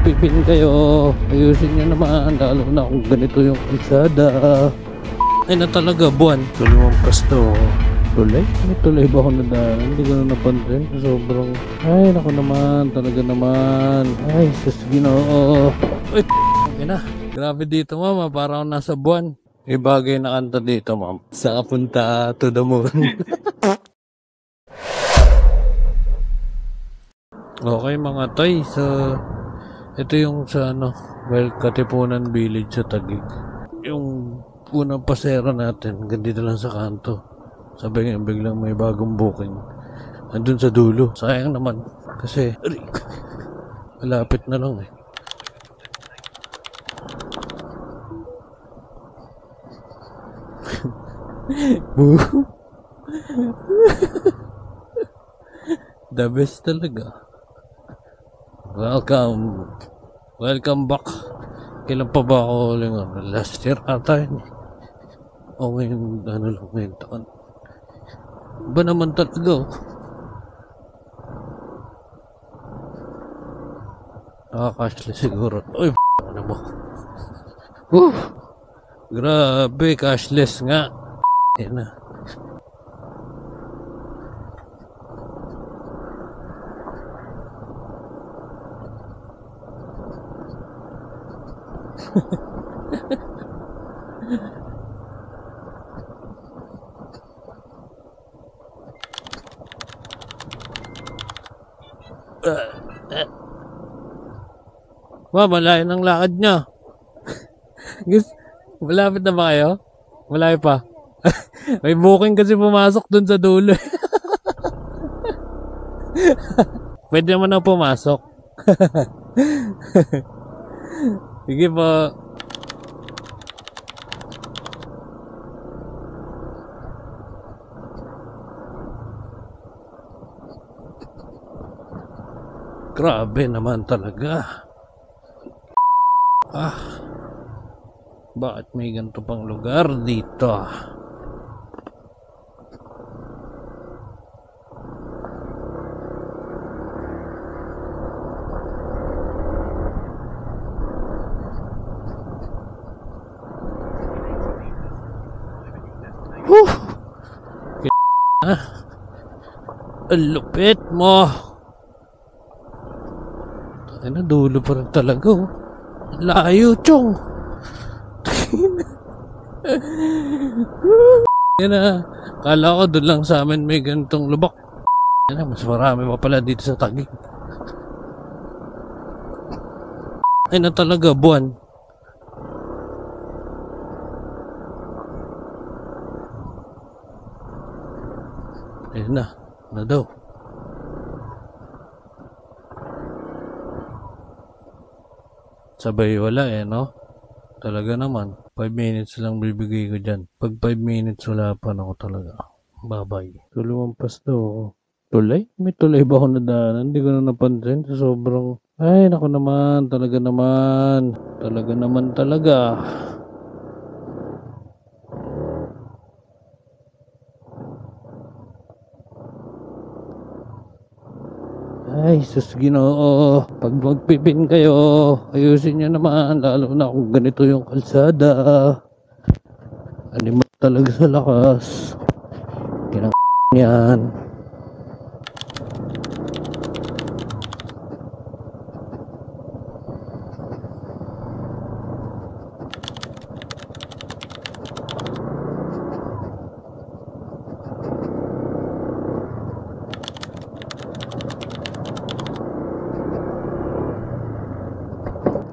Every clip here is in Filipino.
magpipin kayo, ayusin nyo naman, lalo na kung ganito yung kalsada. Ay na talaga, buwan. Lumampas to. Tulay? May tulay ba ako nadaan? Hindi ko na napansin. Sobrang, ay naku naman, talaga naman. Ay, sus Ginoo. Uy, ina. Grabe dito, mama, para ako nasa buwan. May bagay na kanta dito, ma'am. Sa kapunta to the moon. Okay mga toy, so ito yung sa Katipunan Village sa Taguig. Yung unang pasero natin, ganito lang sa kanto. Sabi nga biglang may bagong booking. Andun sa dulo. Sayang naman kasi malapit na lang eh. The best talaga. Welcome back. Kailan pa ba ako uling last year ata yun. O ngayon, ngayon taon. Ba naman talaga. Nakaka-cashless siguro. Uy, ano mo? Grabe, cashless nga. Yan na. Malayo ng lakad niya. Malapit na ba kayo? Malayo pa. May booking kasi pumasok dun sa dulo. Pwede naman na pumasok. Sige po. Grabe naman talaga. Bakit may ganito pang lugar dito? Ang lupit mo. Ano, dulo pa rin talaga oh. Layo, chong. Yan na. Kala ko doon lang sa amin may ganitong lubak. Yan na, mas marami pa pala dito sa Taguig. Ay na talaga, buwan. Ayun na daw. Sabay wala no? Talaga naman. 5 minutes lang bibigay ko dyan. Pag 5 minutes wala pa na ako talaga. Bye-bye. So lumampas to. Tulay? May tulay ba ako nadaanan? Hindi ko na napansin. Sobrang, ay naku naman. Talaga naman. Talaga naman talaga. Ay, sus Ginoo. Pag magpipin kayo, ayusin nyo naman, lalo na kung ganito yung kalsada. Animal talaga sa lakas. Kinang yan.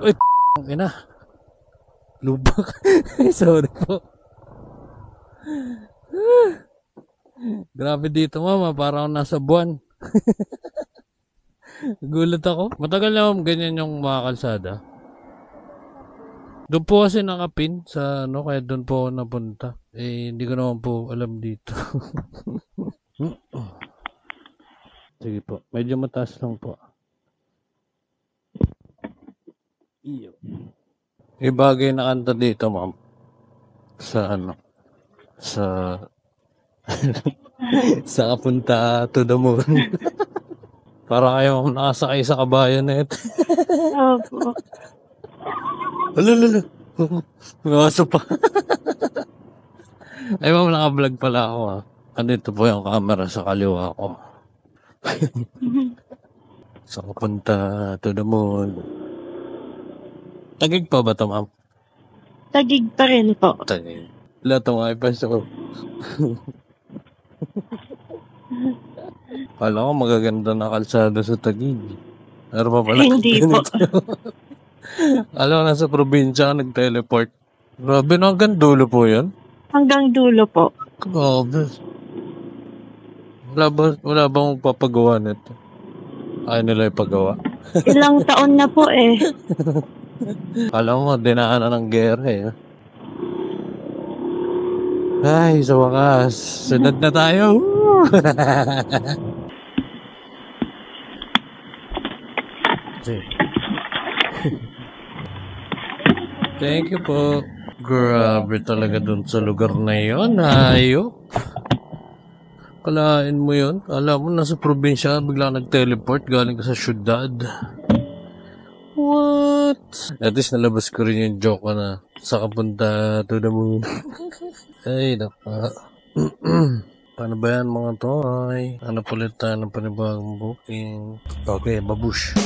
Uy, ina. Lubak. Sorry po. Grabe dito, mama. Parang nasa buwan. Gulat ako. Matagal na ganyan yung mga kalsada. Doon po kasi nakapin sa kaya doon po ako napunta. Hindi ko naman po alam dito. Sige po. Medyo mataas lang po. Iyo. May bagay na kanta dito, ma'am. Sa sa sa kapunta to the moon. Parang ayaw akong nakasakay sa kabayo na ito. Opo. Alala. May aso pa. Ay, ma'am, naka-vlog pala ako ah. Andito po yung camera sa kaliwa ko. Sa kapunta to the moon. Tagig pa ba ito, ma'am? Tagig pa rin po. Tagig. Wala itong iPads ko. Kala ko magaganda na kalsada sa Tagig. Pero pa pala. Hindi po. Alam ko, nasa probinsya ka nag-teleport. Grabe na, hanggang dulo po yan. Hanggang dulo po. Grabe. Wala bang papagawa nito? Ayaw nila ipagawa. Ilang taon na po eh. Kala mo, dinaanan ng gera eh. Ay, sa wakas. Sunod na tayo. Thank you po. Grabe talaga dun sa lugar na yun. Ayok. Kalain mo yun. Alam mo, nasa probinsya, bigla nag-teleport galing ka sa syudad. What? At least nalabas ko rin yung joke ko na sa kapunta to the moon. Ay, naka. Paano ba yan mga toy? Ano palit tayo ng panibagong booking? Okay, babush.